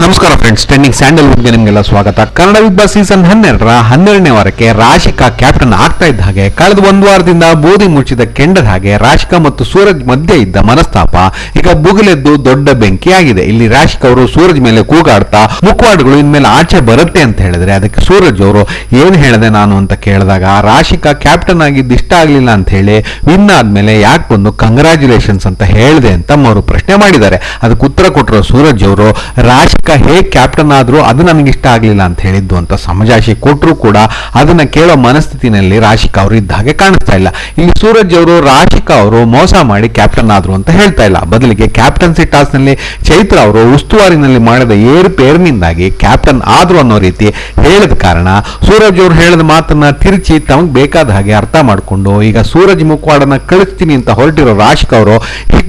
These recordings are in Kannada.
ನಮಸ್ಕಾರ ಫ್ರೆಂಡ್ಸ್, ಟ್ರೆಂಡಿಂಗ್ ಸ್ಯಾಂಡಲ್ವುಡ್ಗೆ ನಿಮಗೆಲ್ಲ ಸ್ವಾಗತ. ಕನ್ನಡ ಬಿಗ್ ಬಾಸ್ ಸೀಸನ್ 12ರ 12ನೇ ವಾರಕ್ಕೆ ರಾಶಿಕಾ ಕ್ಯಾಪ್ಟನ್ ಆಗ್ತಾ ಇದ್ದ ಹಾಗೆ ಕಳೆದ ಒಂದು ವಾರದಿಂದ ಬೂದಿ ಮುಚ್ಚಿದ ಕೆಂಡದ ಹಾಗೆ ರಾಶಿಕಾ ಮತ್ತು ಸೂರಜ್ ಮಧ್ಯೆ ಇದ್ದ ಮನಸ್ತಾಪ ಈಗ ಬುಗಿಲೆದ್ದು ದೊಡ್ಡ ಬೆಂಕಿಯಾಗಿದೆ. ಇಲ್ಲಿ ರಾಶಿಕಾ ಅವರು ಸೂರಜ್ ಮೇಲೆ ಕೂಗಾಡ್ತಾ ಮುಖವಾಡಗಳು ಇನ್ಮೇಲೆ ಆಚೆ ಬರುತ್ತೆ ಅಂತ ಹೇಳಿದ್ರೆ ಅದಕ್ಕೆ ಸೂರಜ್ ಅವರು ಏನ್ ಹೇಳಿದೆ ನಾನು ಅಂತ ಕೇಳಿದಾಗ ರಾಶಿಕಾ ಕ್ಯಾಪ್ಟನ್ ಆಗಿದ್ದು ಇಷ್ಟ ಆಗ್ಲಿಲ್ಲ ಅಂತ ಹೇಳಿ ವಿನ್ ಆದ್ಮೇಲೆ ಯಾಕೆ ಬಂದು ಕಂಗ್ರಾಚುಲೇಷನ್ಸ್ ಅಂತ ಹೇಳಿದೆ ಅಂತ ಅವರು ಪ್ರಶ್ನೆ ಮಾಡಿದ್ದಾರೆ. ಅದಕ್ಕೆ ಉತ್ತರ ಕೊಟ್ಟರು ಸೂರಜ್ ಅವರು, ರಾಶಿಕಾ ಹೇಗೆ ಕ್ಯಾಪ್ಟನ್ ಆದ್ರೂ ಅದು ನನಗೆ ಇಷ್ಟ ಆಗ್ಲಿಲ್ಲ ಅಂತ ಹೇಳಿದ್ದು ಅಂತ ಸಮಜಾಯಿಷಿ ಕೊಟ್ಟರು ಕೂಡ ಅದನ್ನ ಕೇಳೋ ಮನಸ್ಥಿತಿನಲ್ಲಿ ರಾಶಿಕಾ ಅವರು ಇದ್ದ ಹಾಗೆ ಕಾಣಿಸ್ತಾ ಇಲ್ಲ. ಇಲ್ಲಿ ಸೂರಜ್ ಅವರು ರಾಶಿಕಾ ಅವರು ಮೋಸ ಮಾಡಿ ಕ್ಯಾಪ್ಟನ್ ಆದ್ರು ಅಂತ ಹೇಳ್ತಾ ಇಲ್ಲ, ಬದಲಿಗೆ ಕ್ಯಾಪ್ಟನ್ಸಿ ಟಾಸ್ ನಲ್ಲಿ ಚೈತ್ರ ಅವರು ಉಸ್ತುವಾರಿನಲ್ಲಿ ಮಾಡಿದ ಏರುಪೇರಿನಿಂದಾಗಿ ಕ್ಯಾಪ್ಟನ್ ಆದ್ರು ಅನ್ನೋ ರೀತಿ ಹೇಳಿದ ಕಾರಣ ಸೂರಜ್ ಅವರು ಹೇಳಿದ ಮಾತನ್ನ ತಿರುಚಿ ತಮಗೆ ಬೇಕಾದ ಹಾಗೆ ಅರ್ಥ ಮಾಡಿಕೊಂಡು ಈಗ ಸೂರಜ್ ಮುಖವಾಡನ ಕಳಿಸ್ತೀನಿ ಅಂತ ಹೊರಟಿರೋ ರಾಶಿಕಾ ಅವರು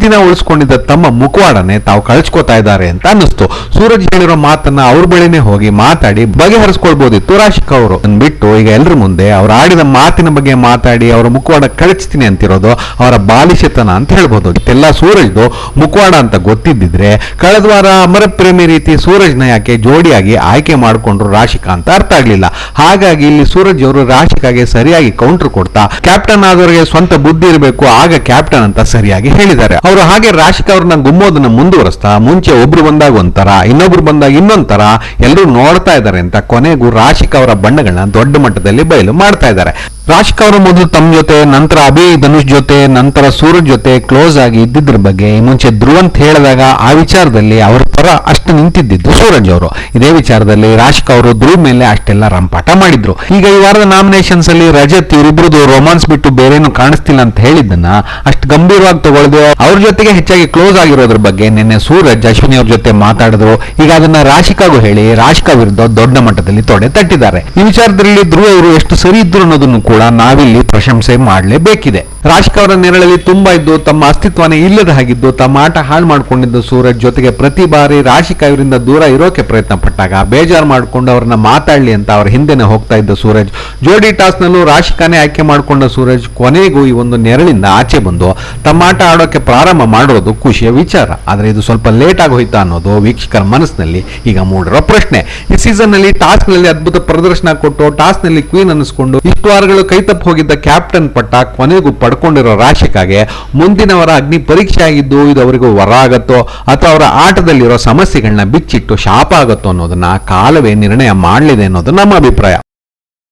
ದಿನ ಉಳಿಸ್ಕೊಂಡಿದ್ದ ತಮ್ಮ ಮುಖವಾಡನೆ ತಾವು ಕಳಿಸ್ಕೋತಾ ಇದ್ದಾರೆ ಅಂತ ಅನ್ನಿಸ್ತು. ಸೂರಜ್ ಹೇಳಿರೋ ಮಾತನ್ನ ಅವ್ರ ಬಳಿನೇ ಹೋಗಿ ಮಾತಾಡಿ ಬಗೆಹರಿಸ್ಕೊಳ್ಬಹುದಿತ್ತು ರಾಶಿಕಾ ಅವರು. ಬಿಟ್ಟು ಈಗ ಎಲ್ಲರ ಮುಂದೆ ಅವ್ರು ಆಡಿದ ಮಾತಿನ ಬಗ್ಗೆ ಮಾತಾಡಿ ಅವರ ಮುಖವಾಡ ಕಳಿಸ್ತೀನಿ ಅಂತಿರೋದು ಅವರ ಬಾಲಿಶತನ ಅಂತ ಹೇಳ್ಬೋದು. ಇದೆಲ್ಲ ಸೂರಜ್ದು ಮುಖವಾಡ ಅಂತ ಗೊತ್ತಿದ್ದಿದ್ರೆ ಕಳೆದ ವಾರ ಅಮರ ಪ್ರೇಮಿ ರೀತಿ ಸೂರಜ್ನ ಯಾಕೆ ಜೋಡಿಯಾಗಿ ಆಯ್ಕೆ ಮಾಡಿಕೊಂಡ್ರು ರಾಶಿಕಾ ಅಂತ ಅರ್ಥ ಆಗ್ಲಿಲ್ಲ. ಹಾಗಾಗಿ ಇಲ್ಲಿ ಸೂರಜ್ ಅವರು ರಾಶಿಕಾಗೆ ಸರಿಯಾಗಿ ಕೌಂಟರ್ ಕೊಡ್ತಾ ಕ್ಯಾಪ್ಟನ್ ಆದವರಿಗೆ ಸ್ವಂತ ಬುದ್ಧಿ ಇರಬೇಕು, ಆಗ ಕ್ಯಾಪ್ಟನ್ ಅಂತ ಸರಿಯಾಗಿ ಹೇಳಿದ್ದಾರೆ. ಅವರು ಹಾಗೆ ರಾಶಿಕಾ ಅವ್ರನ್ನ ಗುಮ್ಮೋದನ್ನ ಮುಂದುವರಿಸ್ತಾ ಮುಂಚೆ ಒಬ್ರು ಬಂದಾಗ ಒಂಥರ, ಇನ್ನೊಬ್ರು ಬಂದಾಗ ಇನ್ನೊಂಥರ ಎಲ್ಲರೂ ನೋಡ್ತಾ ಇದ್ದಾರೆ ಅಂತ ಕೊನೆಗೂ ರಾಶಿಕಾ ಅವರ ಬಣ್ಣಗಳನ್ನ ದೊಡ್ಡ ಮಟ್ಟದಲ್ಲಿ ಬಯಲು ಮಾಡ್ತಾ ಇದ್ದಾರೆ. ರಾಶಿಕಾ ಅವರು ಮೊದಲು ತಮ್ಮ ಜೊತೆ, ನಂತರ ಅಭಿ ಧನುಷ್ ಜೊತೆ, ನಂತರ ಸೂರಜ್ ಜೊತೆ ಕ್ಲೋಸ್ ಆಗಿ ಇದ್ದಿದ್ರ ಬಗ್ಗೆ ಈ ಮುಂಚೆ ಧ್ರುವಂತ್ ಹೇಳಿದಾಗ ಆ ವಿಚಾರದಲ್ಲಿ ಅವರ ಪರ ಅಷ್ಟು ನಿಂತಿದ್ದು ಸೂರಜ್ ಅವರು. ಇದೇ ವಿಚಾರದಲ್ಲಿ ರಾಶಿಕಾ ಅವರು ಧ್ರುವ್ ಮೇಲೆ ಅಷ್ಟೆಲ್ಲ ರಂಪಾಟ ಮಾಡಿದ್ರು. ಈಗ ಈ ವಾರದ ನಾಮಿನೇಷನ್ಸ್ ಅಲ್ಲಿ ರಜತ್ ಇವರಿಬ್ರದ್ದು ರೊಮಾನ್ಸ್ ಬಿಟ್ಟು ಬೇರೇನು ಕಾಣಿಸ್ತಿಲ್ಲ ಅಂತ ಹೇಳಿದ್ದನ್ನ ಅಷ್ಟು ಗಂಭೀರವಾಗಿ ತಗೊಳ್ಳದೆ ಅವ್ರ ಜೊತೆಗೆ ಹೆಚ್ಚಾಗಿ ಕ್ಲೋಸ್ ಆಗಿರೋದ್ರ ಬಗ್ಗೆ ನಿನ್ನೆ ಸೂರಜ್ ಅಶ್ವಿನಿ ಅವ್ರ ಜೊತೆ ಮಾತಾಡಿದ್ರು. ಈಗ ಅದನ್ನ ರಾಶಿಕಾಗೂ ಹೇಳಿ ರಾಶಿಕಾ ವಿರುದ್ಧ ದೊಡ್ಡ ಮಟ್ಟದಲ್ಲಿ ತೊಡೆ ತಟ್ಟಿದ್ದಾರೆ. ಈ ವಿಚಾರದಲ್ಲಿ ಧ್ರುವ್ ಅವರು ಎಷ್ಟು ಸರಿ ಇದ್ರು ಅನ್ನೋದನ್ನು ಕೂಡ ನಾವಿಲ್ಲಿ ಪ್ರಶಂಸೆ ಮಾಡಲೇಬೇಕಿದೆ. ರಾಶಿಕಾ ಅವರ ನೆರಳಲ್ಲಿ ತುಂಬಾ ಇದ್ದು ತಮ್ಮ ಅಸ್ತಿತ್ವನೇ ಇಲ್ಲದ ಹಾಗಿದ್ದು ತಮ್ಮ ಆಟ ಹಾಳು ಮಾಡಿಕೊಂಡಿದ್ದು ಸೂರಜ್ ಜೊತೆಗೆ ಪ್ರತಿ ಬಾರಿ ರಾಶಿಕಾ ಇವರಿಂದ ದೂರ ಇರೋಕೆ ಪ್ರಯತ್ನ ಪಟ್ಟಾಗ ಬೇಜಾರು ಮಾಡಿಕೊಂಡು ಅವ್ರನ್ನ ಮಾತಾಡ್ಲಿ ಅಂತ ಅವ್ರ ಹಿಂದೆನೆ ಹೋಗ್ತಾ ಇದ್ದ ಸೂರಜ್, ಜೋಡಿ ಟಾಸ್ ನಲ್ಲೂ ರಾಶಿಕಾನೇ ಆಯ್ಕೆ ಮಾಡಿಕೊಂಡ ಸೂರಜ್ ಕೊನೆಗೂ ಈ ಒಂದು ನೆರಳಿಂದ ಆಚೆ ಬಂದು ತಮ್ಮ ಆಟ ಆಡೋಕೆ ಪ್ರಾರಂಭ ಮಾಡಿರೋದು ಖುಷಿಯ ವಿಚಾರ. ಆದ್ರೆ ಇದು ಸ್ವಲ್ಪ ಲೇಟ್ ಆಗಿ ಹೋಯ್ತಾ ಅನ್ನೋದು ವೀಕ್ಷಕರ ಮನಸ್ಸಿನಲ್ಲಿ ಈಗ ಮೂಡಿರೋ ಪ್ರಶ್ನೆ. ಈ ಸೀಸನ್ ನಲ್ಲಿ ಟಾಸ್ ನಲ್ಲಿ ಅದ್ಭುತ ಪ್ರದರ್ಶನ ಕೊಟ್ಟು ಟಾಸ್ ನಲ್ಲಿ ಕ್ವೀನ್ ಅನ್ನಿಸ್ಕೊಂಡು ಇಷ್ಟು ವಾರಗಳು ಕೈತಪ್ಪು ಹೋಗಿದ್ದ ಕ್ಯಾಪ್ಟನ್ ಪಟ್ಟ ಕೊನೆಗೂ ಪಡ್ಕೊಂಡಿರೋ ರಾಶಿಕಾಗೆ ಮುಂದಿನ ವಾರ ಅಗ್ನಿ ಪರೀಕ್ಷೆ ಆಗಿದ್ದು ಇದು ಅವರಿಗೂ ವರ ಆಗತ್ತೋ ಅಥವಾ ಅವರ ಆಟದಲ್ಲಿರೋ ಸಮಸ್ಯೆಗಳನ್ನ ಬಿಚ್ಚಿಟ್ಟು ಶಾಪ ಆಗತ್ತೋ ಅನ್ನೋದನ್ನ ಕಾಲವೇ ನಿರ್ಣಯ ಮಾಡಲಿದೆ ಅನ್ನೋದು ನಮ್ಮ ಅಭಿಪ್ರಾಯ.